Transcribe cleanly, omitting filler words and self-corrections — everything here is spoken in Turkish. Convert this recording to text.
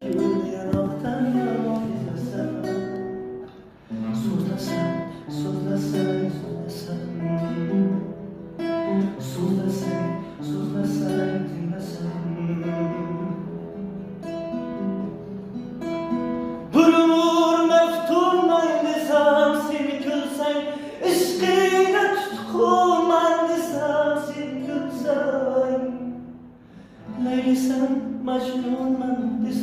Yanaktan yalan desem, suzlasam, suzlasam, suzlasam, suzlasam, suzlasam, dinlesem. Durur meftunman desem, seni gülsen, ışkıyla tutkuman desem, seni gülsen. Leysen, Mecnunman desem,